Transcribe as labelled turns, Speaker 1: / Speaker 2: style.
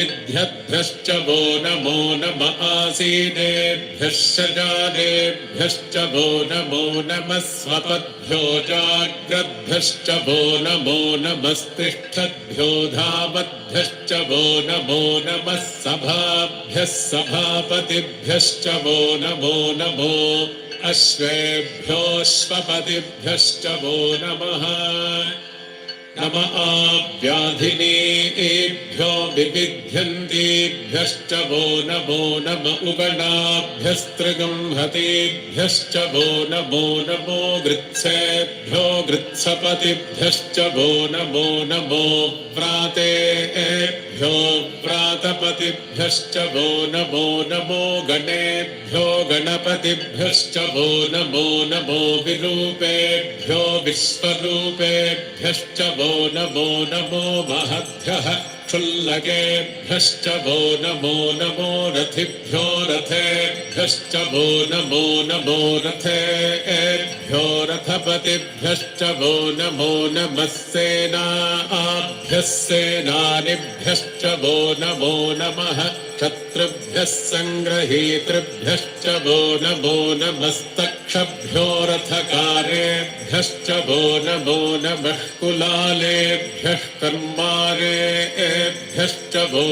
Speaker 1: ेभ्यश्च वो नमो नम आसीनेभ्यः शजानेभ्यश्च वो नमो नमः स्वपद्भ्यो जाग्रद्भ्यश्च वो नमो नमस्तिष्ठद्भ्यो धावद्भ्यश्च वो नमो नमः सभाभ्यः सभापतिभ्यश्च वो नमो नमो अश्वेभ्योऽश्वपतिभ्यश्च वो नमः नम आव्याधिनेभ्यो विविध्यन्तेभ्यश्च वो नमो नम उगणाभ्यस्त्रिगंहतेभ्यश्च वो नमो नमो गृत्सेभ्यो गृत्सपतिभ्यश्च वो नमो नमो व्रातेभ्यो व्रातपतिभ्यश्च वो नमो नमो गणेभ्यो गणपतिभ्यश्च वो नमो नमो विरूपेभ्यो विश्वरूपेभ्यश्च वो नमो नमो महद्भ्यः क्षुल्लकेभ्यश्च वो नमो नमो रथिभ्यो रथेभ्यश्च वो नमो नमो रथेभ्यो रथपतिभ्यश्च वो नमो नमः सेनाभ्यः सेनानिभ्यश्च वो नमो नमः शत्रुभ्यः सङ्ग्रहीतृभ्यश्च वो नमो नमस्तक्षभ्यो रथकारेभ्यश्च वो नमो नमः कुलालेभ्यः कर्मारेभ्यश्च वो